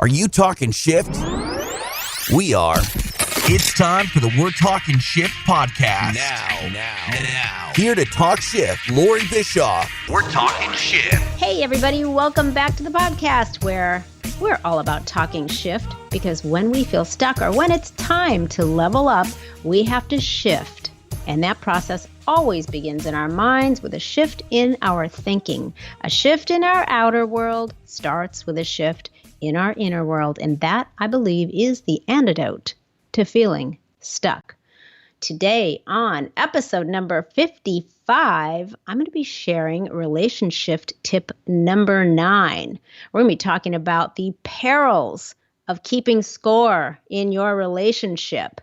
Are you talking shift? We are. It's time for the We're Talking Shift podcast. Now. Here to talk shift, Loree Bischoff. We're Talking Shift. Hey, everybody. Welcome back to the podcast where we're all about talking shift, because when we feel stuck or when it's time to level up, we have to shift. And that process always begins in our minds with a shift in our thinking. A shift in our outer world starts with a shift in our inner world. And that, I believe, is the antidote to feeling stuck. Today on episode number 55, I'm going to be sharing RelationSHIFT tip number 9. We're going to be talking about the perils of keeping score in your relationship.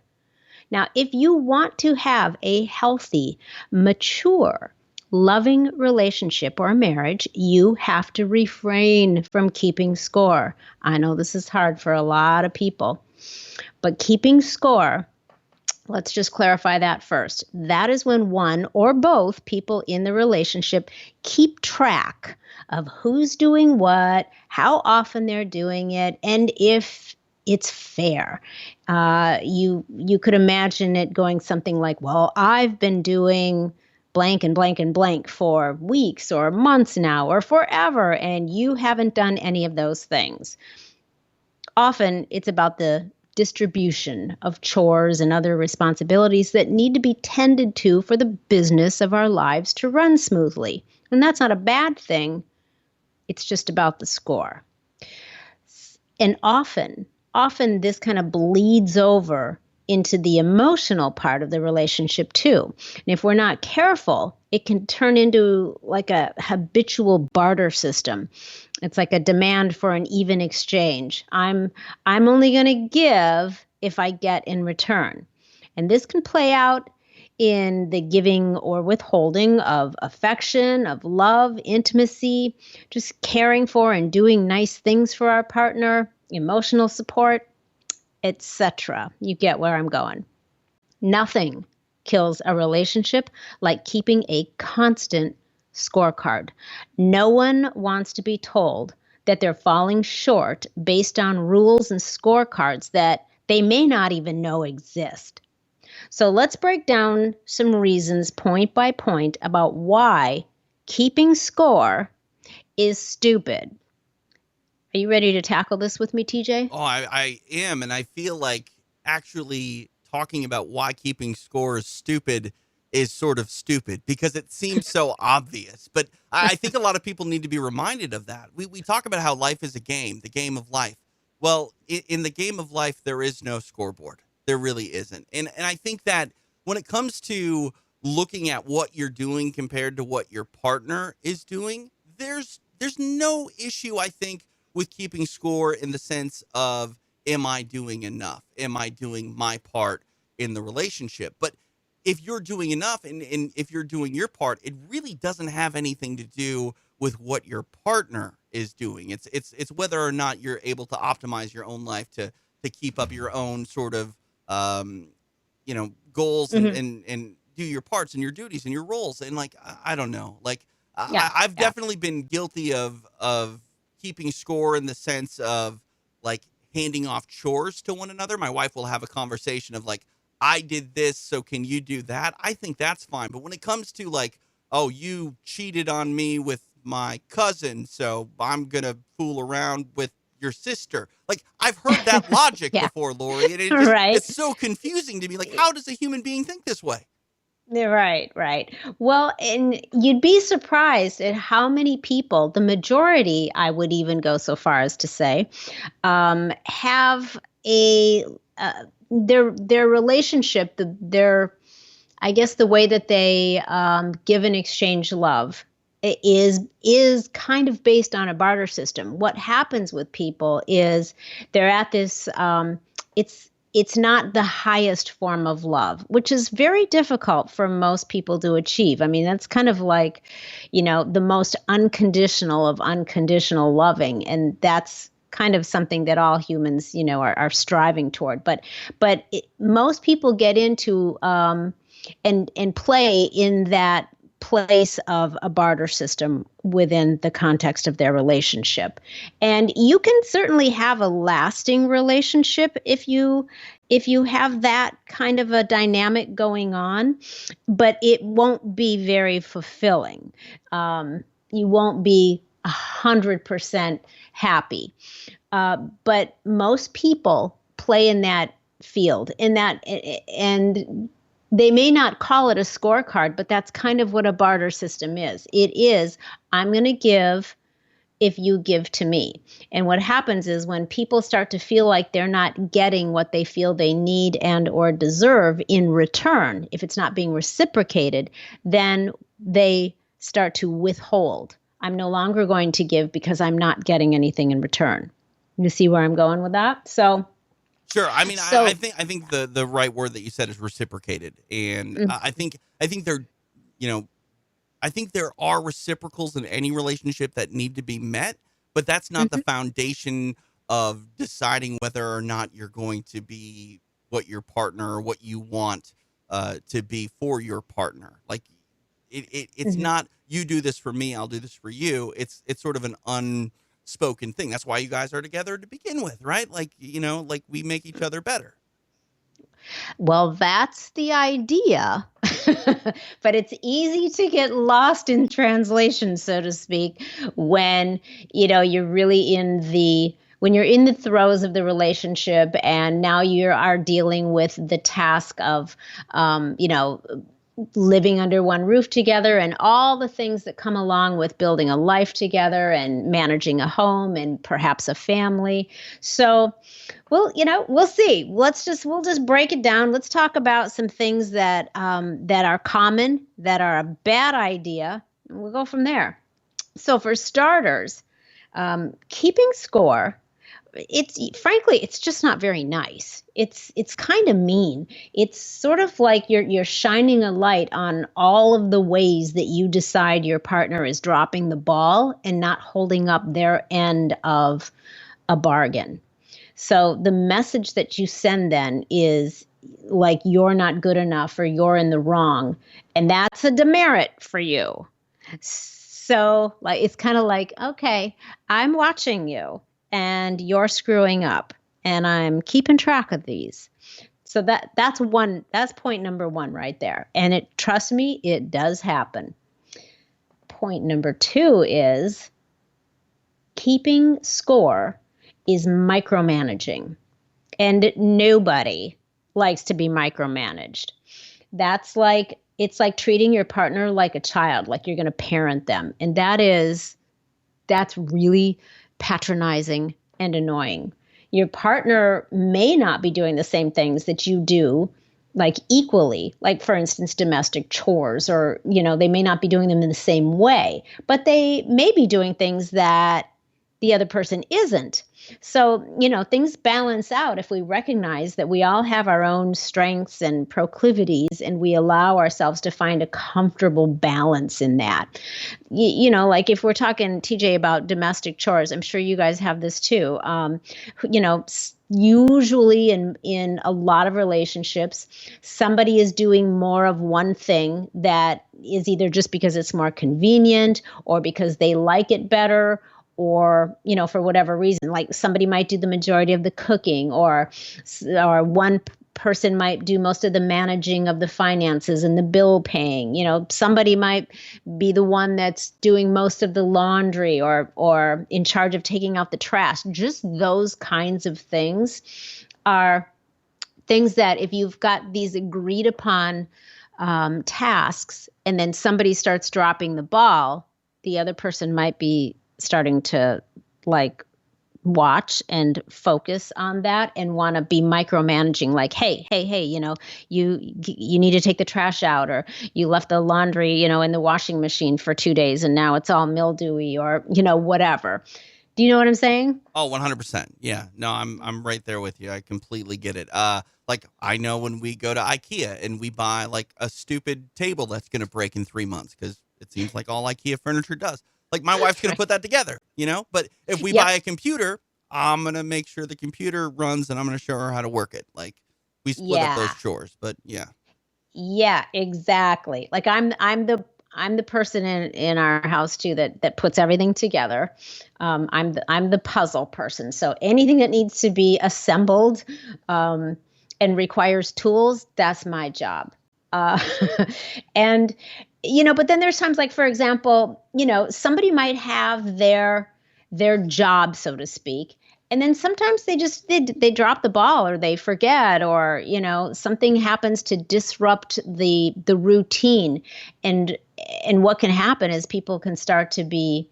Now, if you want to have a healthy, mature, loving relationship or marriage, you have to refrain from keeping score. I know this is hard for a lot of people, but keeping score, let's just clarify that first. That is when one or both people in the relationship keep track of who's doing what, how often they're doing it, and if it's fair. You could imagine it going something like, well, I've been doing blank and blank and blank for weeks or months now or forever, and you haven't done any of those things. Often it's about the distribution of chores and other responsibilities that need to be tended to for the business of our lives to run smoothly. And that's not a bad thing. It's just about the score. And often this kind of bleeds over into the emotional part of the relationship too. And if we're not careful, it can turn into like a habitual barter system. It's like a demand for an even exchange. I'm only going to give if I get in return. And this can play out in the giving or withholding of affection, of love, intimacy, just caring for and doing nice things for our partner, emotional support, etc. You get where I'm going. Nothing kills a relationship like keeping a constant scorecard. No one wants to be told that they're falling short based on rules and scorecards that they may not even know exist. So let's break down some reasons point by point about why keeping score is stupid. Are you ready to tackle this with me, TJ? Oh, I am, and I feel like actually talking about why keeping score is stupid is sort of stupid because it seems so obvious. But I think a lot of people need to be reminded of that. We talk about how life is a game, the game of life. Well, in the game of life, there is no scoreboard. There really isn't. And I think that when it comes to looking at what you're doing compared to what your partner is doing, there's no issue, I think, with keeping score in the sense of, am I doing enough? Am I doing my part in the relationship? But if you're doing enough and if you're doing your part, it really doesn't have anything to do with what your partner is doing. It's whether or not you're able to optimize your own life to keep up your own sort of, goals and do your parts and your duties and your roles. And like, I don't know, like I've definitely been guilty of keeping score in the sense of like handing off chores to one another. My wife will have a conversation of like, I did this, so can you do that? I think that's fine. But when it comes to like, oh, you cheated on me with my cousin, so I'm going to fool around with your sister. Like, I've heard that logic before, Loree. And it's so confusing to me. Like, how does a human being think this way? Right. Well, and you'd be surprised at how many people, the majority, I would even go so far as to say, have their relationship, I guess the way that they give and exchange love is kind of based on a barter system. What happens with people is they're at this, it's not the highest form of love, which is very difficult for most people to achieve. I mean, that's kind of like, the most unconditional of unconditional loving. And that's kind of something that all humans, are striving toward. But most people get into and play in that place of a barter system within the context of their relationship. And you can certainly have a lasting relationship if you have that kind of a dynamic going on, but it won't be very fulfilling. You won't be 100% happy. But most people play in that field, and they may not call it a scorecard, but that's kind of what a barter system is. It is, I'm going to give if you give to me. And what happens is when people start to feel like they're not getting what they feel they need and or deserve in return, if it's not being reciprocated, then they start to withhold. I'm no longer going to give because I'm not getting anything in return. You see where I'm going with that? So Sure. I mean, I think the right word that you said is reciprocated, and I think there, I think there are reciprocals in any relationship that need to be met, but that's not the foundation of deciding whether or not you're going to be what your partner or what you want to be for your partner. Like it's not you do this for me, I'll do this for you. It's sort of an unspoken thing. That's why you guys are together to begin with, right? Like, like we make each other better. Well, that's the idea, but it's easy to get lost in translation, so to speak, when, you're really when you're in the throes of the relationship and now you are dealing with the task of, living under one roof together and all the things that come along with building a life together and managing a home and perhaps a family. So, well, we'll see. We'll just break it down. Let's talk about some things that are common, that are a bad idea, and we'll go from there. So, for starters, keeping score. It's just not very nice. It's kind of mean. It's sort of like you're shining a light on all of the ways that you decide your partner is dropping the ball and not holding up their end of a bargain. So the message that you send then is like you're not good enough or you're in the wrong, and that's a demerit for you. So like it's kind of like, okay, I'm watching you and you're screwing up and I'm keeping track of these. So that's point number one right there. And trust me, it does happen. Point number two is keeping score is micromanaging, and nobody likes to be micromanaged. It's like treating your partner like a child, like you're going to parent them. And that's really patronizing and annoying. Your partner may not be doing the same things that you do, like equally, like for instance, domestic chores, or, they may not be doing them in the same way, but they may be doing things that the other person isn't. So, things balance out if we recognize that we all have our own strengths and proclivities, and we allow ourselves to find a comfortable balance in that. Like if we're talking, TJ, about domestic chores, I'm sure you guys have this too. Usually in a lot of relationships, somebody is doing more of one thing that is either just because it's more convenient or because they like it better, or, for whatever reason, like somebody might do the majority of the cooking, or one person might do most of the managing of the finances and the bill paying. Somebody might be the one that's doing most of the laundry or in charge of taking out the trash. Just those kinds of things are things that if you've got these agreed upon tasks and then somebody starts dropping the ball, the other person might be starting to watch and focus on that and want to be micromanaging, like, hey, you need to take the trash out, or you left the laundry, in the washing machine for 2 days and now it's all mildewy, or, whatever. Do you know what I'm saying? Oh, 100%. Yeah. No, I'm right there with you. I completely get it. Like I know when we go to Ikea and we buy like a stupid table that's going to break in 3 months, because it seems like all Ikea furniture does. Like my wife's going to put that together, But if we buy a computer, I'm going to make sure the computer runs and I'm going to show her how to work it. Like we split up those chores, but yeah. Yeah, exactly. Like I'm I'm the person in our house too that puts everything together. I'm the puzzle person. So anything that needs to be assembled and requires tools, that's my job. Uh, and but then there's times like, for example, somebody might have their job, so to speak. And then sometimes they drop the ball or they forget or something happens to disrupt the routine. And what can happen is people can start to be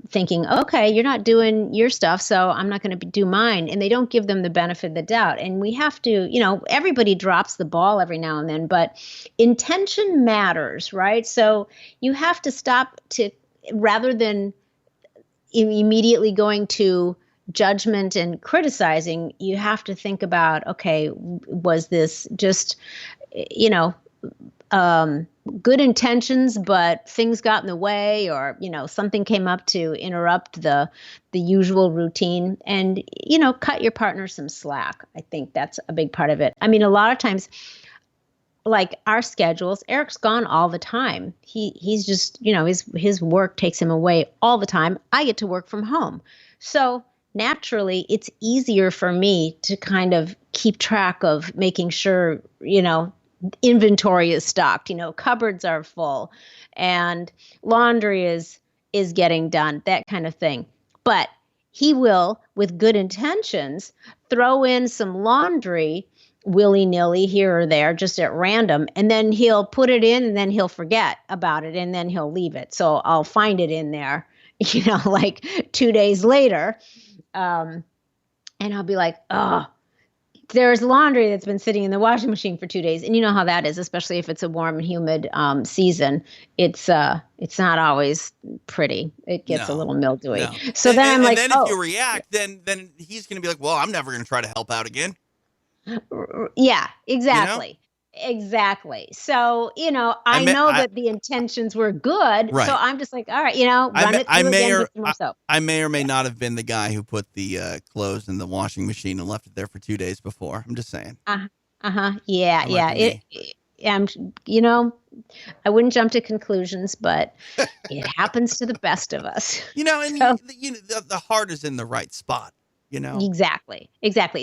thinking, okay, you're not doing your stuff, so I'm not going to do mine. And they don't give them the benefit of the doubt. And we have to, everybody drops the ball every now and then, but intention matters, right? So you have to stop rather than immediately going to judgment and criticizing, you have to think about, okay, was this just, good intentions, but things got in the way, or something came up to interrupt the usual routine, and cut your partner some slack. I think that's a big part of it. I mean, a lot of times, like our schedules, Eric's gone all the time. He's just his work takes him away all the time. I get to work from home, so naturally, it's easier for me to kind of keep track of making sure inventory is stocked, cupboards are full and laundry is getting done, that kind of thing. But he will, with good intentions, throw in some laundry willy-nilly here or there, just at random, and then he'll put it in and then he'll forget about it and then he'll leave it. So I'll find it in there, like 2 days later, and I'll be like, oh, there's laundry that's been sitting in the washing machine for 2 days. And you know how that is, especially if it's a warm and humid season. It's not always pretty. It gets a little mildewy. No. So then I'm like, and then if you react, then he's going to be like, well, I'm never going to try to help out again. Yeah, exactly. Exactly. So, I know that the intentions were good. Right. So I'm just like, all right, run it through again with more soap. I may or may not have been the guy who put the clothes in the washing machine and left it there for 2 days before. I'm just saying. Yeah. I wouldn't jump to conclusions, but it happens to the best of us. And the heart is in the right spot. Exactly.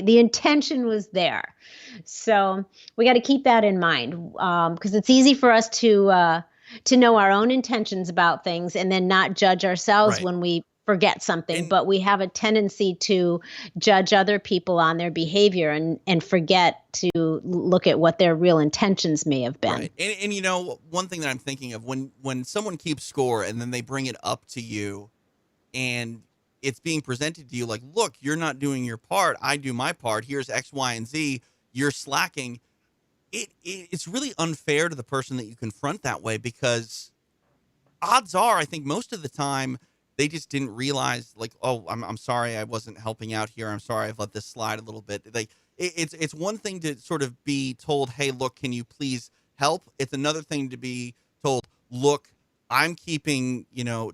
The intention was there. So we got to keep that in mind, because it's easy for us to know our own intentions about things and then not judge ourselves when we forget something. But we have a tendency to judge other people on their behavior and forget to look at what their real intentions may have been. Right. And one thing that I'm thinking of, when someone keeps score and then they bring it up to you and it's being presented to you like, look, you're not doing your part. I do my part. Here's X, Y, and Z. You're slacking. It's really unfair to the person that you confront that way, because odds are, I think most of the time, they just didn't realize, like, oh, I'm sorry I wasn't helping out here. I'm sorry I've let this slide a little bit. Like, it's one thing to sort of be told, hey, look, can you please help? It's another thing to be told, look, I'm keeping,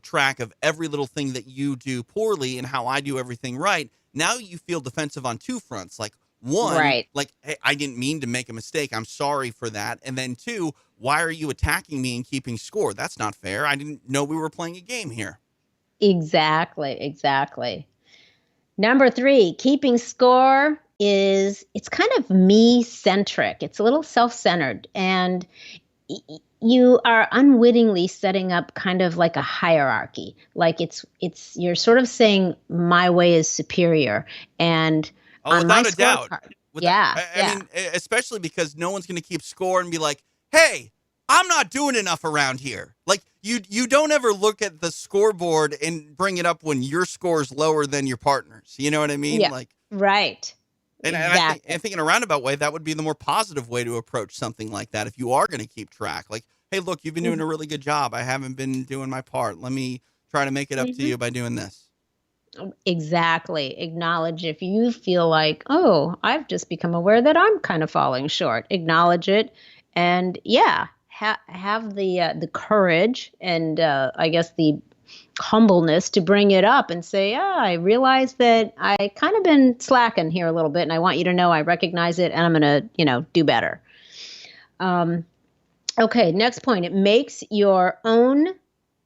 track of every little thing that you do poorly and how I do everything right. Now you feel defensive on two fronts. Like, one, like, hey, I didn't mean to make a mistake. I'm sorry for that. And then two, why are you attacking me and keeping score? That's not fair. I didn't know we were playing a game here. Exactly. Number 3, keeping score it's kind of me-centric. It's a little self-centered, and you are unwittingly setting up kind of like a hierarchy. Like you're sort of saying my way is superior. And on without my a doubt. I mean, especially because no one's going to keep score and be like, hey, I'm not doing enough around here. Like, you don't ever look at the scoreboard and bring it up when your score is lower than your partner's. You know what I mean? Yeah. Like, right. And, exactly. I think in a roundabout way, that would be the more positive way to approach something like that. If you are going to keep track, like, hey, look, you've been doing a really good job. I haven't been doing my part. Let me try to make it up to you by doing this. Exactly. Acknowledge if you feel like, oh, I've just become aware that I'm kind of falling short. Acknowledge it. And have the courage and I guess the humbleness to bring it up and say, I realize that I kind of been slacking here a little bit, and I want you to know I recognize it, and I'm going to, do better. Okay, next point. It makes your own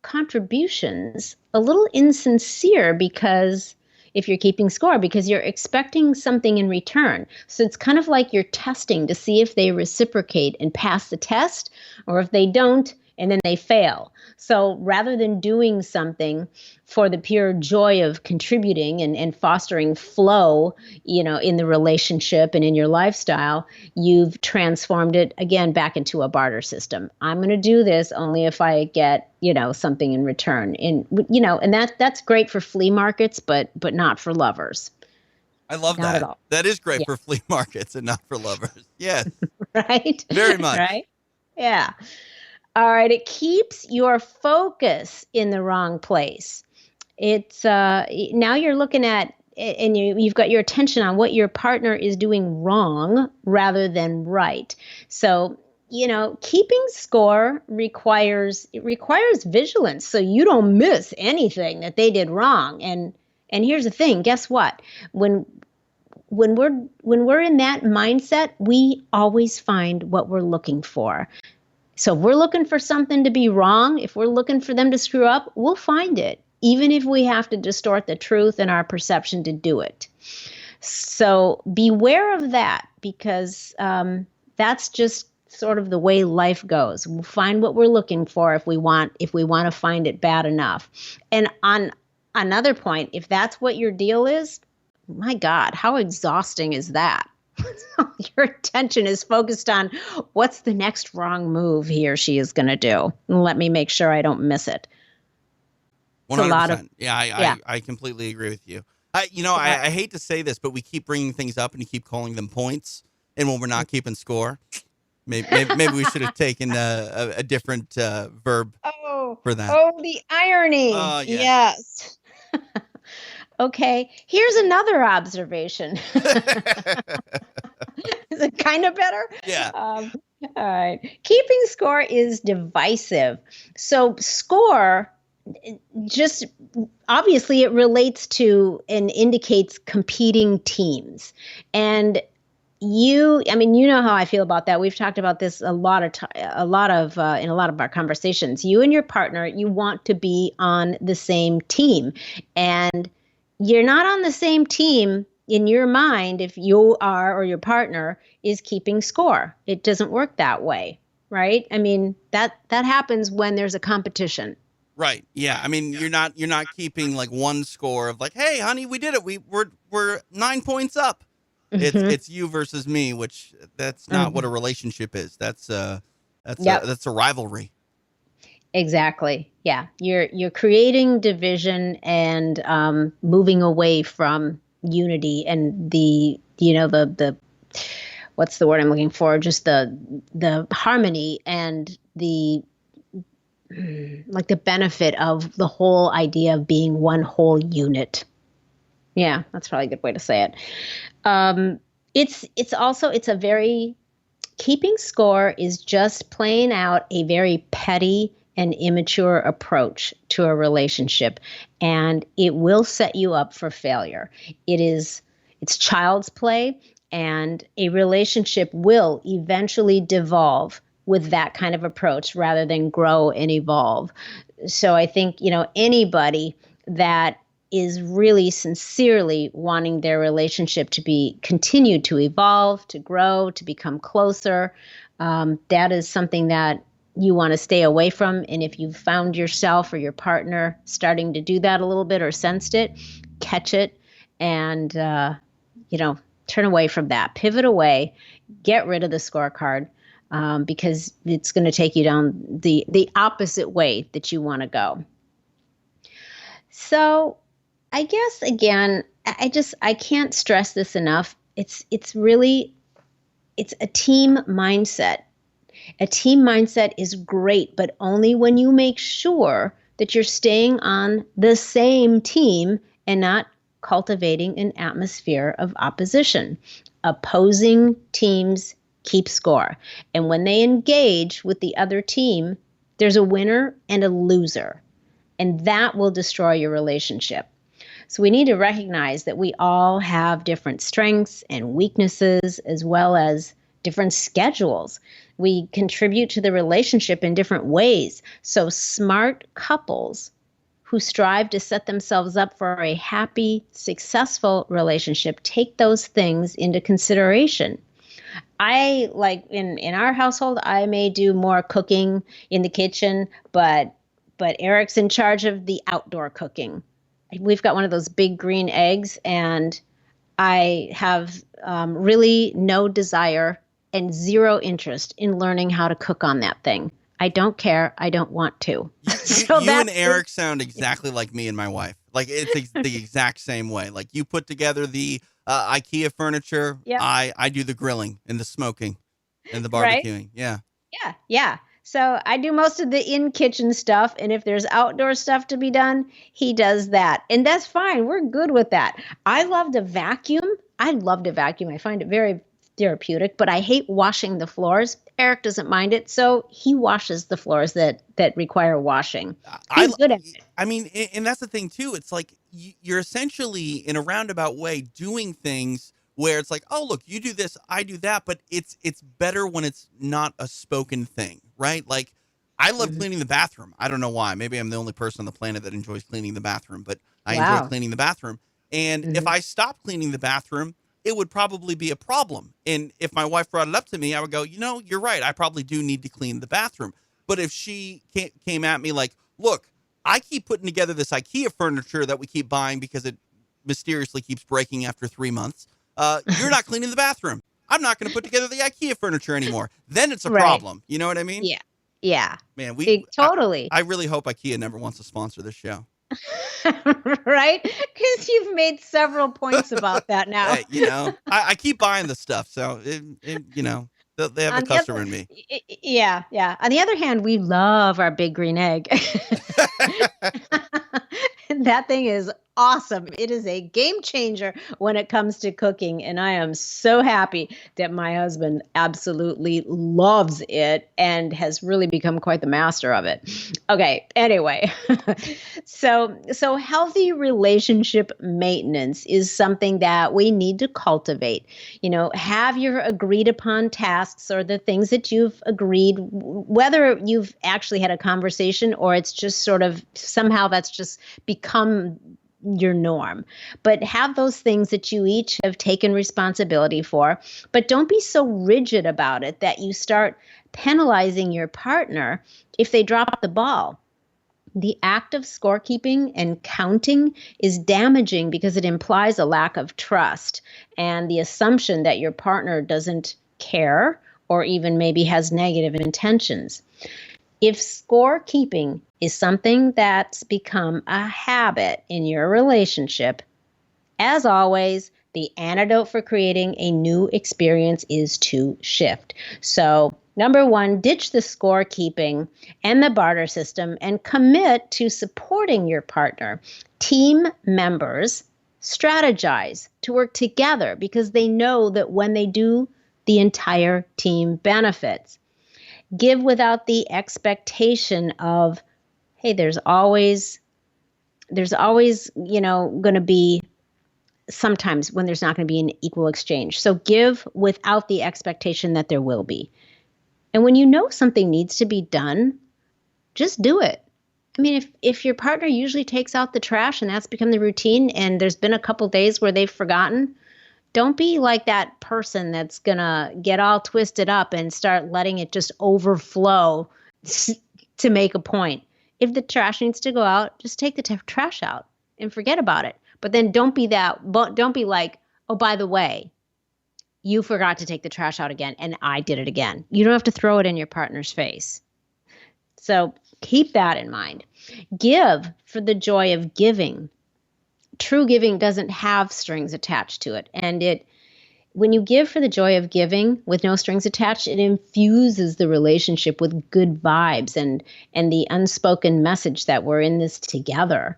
contributions a little insincere because if you're keeping score, because you're expecting something in return. So it's kind of like you're testing to see if they reciprocate and pass the test, or if they don't and then they fail. So rather than doing something for the pure joy of contributing and fostering flow, in the relationship and in your lifestyle, you've transformed it again back into a barter system. I'm going to do this only if I get, something in return. And that's great for flea markets, but not for lovers. I love Not that. at all. That is great Yeah. for flea markets and not for lovers. Yes. Right? Very much. Right? Yeah. All right. It keeps your focus in the wrong place. It's now you're looking at, and you've got your attention on what your partner is doing wrong rather than right. So, keeping score requires vigilance, so you don't miss anything that they did wrong. And here's the thing, guess what? When we're in that mindset, we always find what we're looking for. So if we're looking for something to be wrong, if we're looking for them to screw up, we'll find it, even if we have to distort the truth and our perception to do it. So beware of that, because that's just sort of the way life goes. We'll find what we're looking for if we want to find it bad enough. And on another point, if that's what your deal is, my God, how exhausting is that? Your attention is focused on what's the next wrong move he or she is going to do. And let me make sure I don't miss it. 100%. I completely agree with you. I hate to say this, but we keep bringing things up and you keep calling them points. And when we're not keeping score, maybe we should have taken a different verb for that. Oh, the irony. Yes. Okay, here's another observation. Is it kind of better? Yeah. All right. Keeping score is divisive. So score, just obviously it relates to and indicates competing teams. And you know how I feel about that. We've talked about this in a lot of our conversations. You and your partner, you want to be on the same team. And you're not on the same team in your mind if you are, or your partner is keeping score. It doesn't work that way, right? I mean, that happens when there's a competition. Right. Yeah. I mean, you're not keeping like one score of like, hey, honey, we did it. We're 9 points up. Mm-hmm. It's you versus me, which that's not what a relationship is. That's a rivalry. Exactly. Yeah. You're creating division and moving away from unity and the what's the word I'm looking for? Just the harmony and the benefit of the whole idea of being one whole unit. Yeah, that's probably a good way to say it. Keeping score is just playing out a very petty and immature approach to a relationship, and it will set you up for failure. It's child's play, and a relationship will eventually devolve with that kind of approach rather than grow and evolve. So I think, anybody that is really sincerely wanting their relationship to continue to evolve, to grow, to become closer, that is something that you want to stay away from. And if you've found yourself or your partner starting to do that a little bit or sensed it, catch it and, turn away from that. Pivot away, get rid of the scorecard, because it's going to take you down the opposite way that you want to go. So I guess, again, I can't stress this enough. It's a team mindset. A team mindset is great, but only when you make sure that you're staying on the same team and not cultivating an atmosphere of opposition. Opposing teams keep score. And when they engage with the other team, there's a winner and a loser. And that will destroy your relationship. So we need to recognize that we all have different strengths and weaknesses, as well as different schedules. We contribute to the relationship in different ways. So smart couples who strive to set themselves up for a happy, successful relationship take those things into consideration. I like in our household, I may do more cooking in the kitchen, but Eric's in charge of the outdoor cooking. We've got one of those big green eggs, and I have really no desire and zero interest in learning how to cook on that thing. I don't care. I don't want to. You and Eric sound exactly like me and my wife. Like it's the exact same way. Like you put together the IKEA furniture. Yep. I do the grilling and the smoking and the Right? barbecuing. Yeah. Yeah. So I do most of the in-kitchen stuff, and if there's outdoor stuff to be done, he does that. And that's fine. We're good with that. I love to vacuum. I love to vacuum. I find it very therapeutic, but I hate washing the floors. Eric doesn't mind it, so he washes the floors that require washing. He's good at it. I mean, and that's the thing too. It's like you're essentially in a roundabout way doing things where it's like, oh, look, you do this, I do that, but it's better when it's not a spoken thing, right? Like I love cleaning the bathroom. I don't know why. Maybe I'm the only person on the planet that enjoys cleaning the bathroom, but I enjoy cleaning the bathroom. And if I stopped cleaning the bathroom, it would probably be a problem. And if my wife brought it up to me, I would go, you're right. I probably do need to clean the bathroom. But if she came at me like, look, I keep putting together this IKEA furniture that we keep buying because it mysteriously keeps breaking after 3 months. You're not cleaning the bathroom. I'm not going to put together the IKEA furniture anymore. Then it's a problem. You know what I mean? Yeah. Yeah. Man, totally. I really hope IKEA never wants to sponsor this show. Right? Because you've made several points about that now. I keep buying the stuff, so they have a customer in me. Yeah. On the other hand, we love our big green egg. That thing is awesome. It is a game changer when it comes to cooking, and I am so happy that my husband absolutely loves it and has really become quite the master of it. Okay, anyway. So healthy relationship maintenance is something that we need to cultivate. Have your agreed upon tasks or the things that you've agreed, whether you've actually had a conversation or it's just sort of somehow that's just become your norm. But have those things that you each have taken responsibility for, but don't be so rigid about it that you start penalizing your partner if they drop the ball. The act of scorekeeping and counting is damaging because it implies a lack of trust and the assumption that your partner doesn't care or even maybe has negative intentions. If scorekeeping is something that's become a habit in your relationship, as always, the antidote for creating a new experience is to shift. So, number one, ditch the scorekeeping and the barter system and commit to supporting your partner. Team members strategize to work together because they know that when they do, the entire team benefits. Give without the expectation of, hey, there's always, going to be sometimes when there's not going to be an equal exchange. So give without the expectation that there will be. And when you know something needs to be done, just do it. I mean, if your partner usually takes out the trash and that's become the routine and there's been a couple days where they've forgotten, don't be like that person that's going to get all twisted up and start letting it just overflow to make a point. If the trash needs to go out, just take the trash out and forget about it. But then don't be like, oh, by the way, you forgot to take the trash out again and I did it again. You don't have to throw it in your partner's face. So keep that in mind. Give for the joy of giving. True giving doesn't have strings attached to it. And when you give for the joy of giving with no strings attached, it infuses the relationship with good vibes and the unspoken message that we're in this together.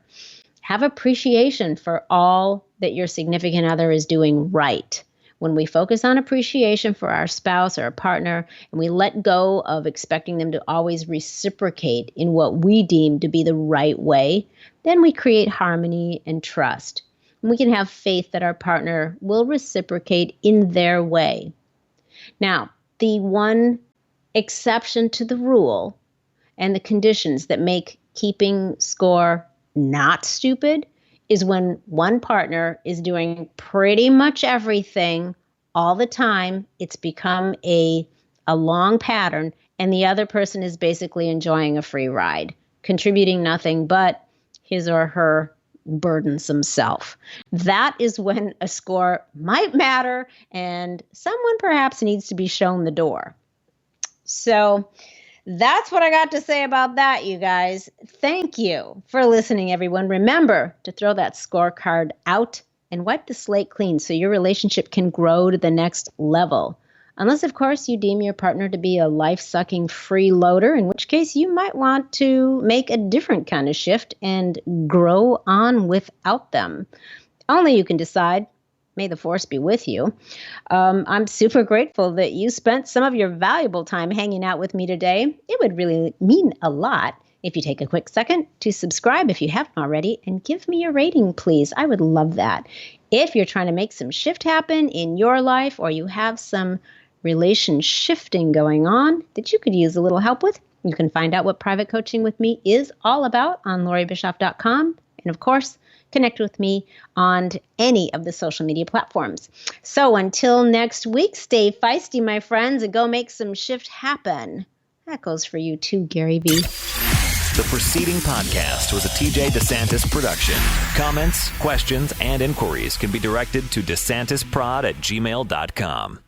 Have appreciation for all that your significant other is doing right. When we focus on appreciation for our spouse or a partner, and we let go of expecting them to always reciprocate in what we deem to be the right way, then we create harmony and trust. And we can have faith that our partner will reciprocate in their way. Now, the one exception to the rule and the conditions that make keeping score not stupid is when one partner is doing pretty much everything all the time. It's become a long pattern, and the other person is basically enjoying a free ride, contributing nothing but his or her burdensome self. That is when a score might matter, and someone perhaps needs to be shown the door. So that's what I got to say about that, you guys. Thank you for listening, everyone. Remember to throw that scorecard out and wipe the slate clean so your relationship can grow to the next level. Unless, of course, you deem your partner to be a life-sucking freeloader, in which case you might want to make a different kind of shift and grow on without them. Only you can decide. May the force be with you. I'm super grateful that you spent some of your valuable time hanging out with me today. It would really mean a lot if you take a quick second to subscribe if you haven't already, and give me a rating, please. I would love that. If you're trying to make some shift happen in your life, or you have some relation shifting going on that you could use a little help with, you can find out what private coaching with me is all about on LoreeBischoff.com. And of course, connect with me on any of the social media platforms. So until next week, stay feisty, my friends, and go make some shift happen. That goes for you too, Gary V. The preceding podcast was a TJ DeSantis production. Comments, questions, and inquiries can be directed to DeSantisProd@gmail.com.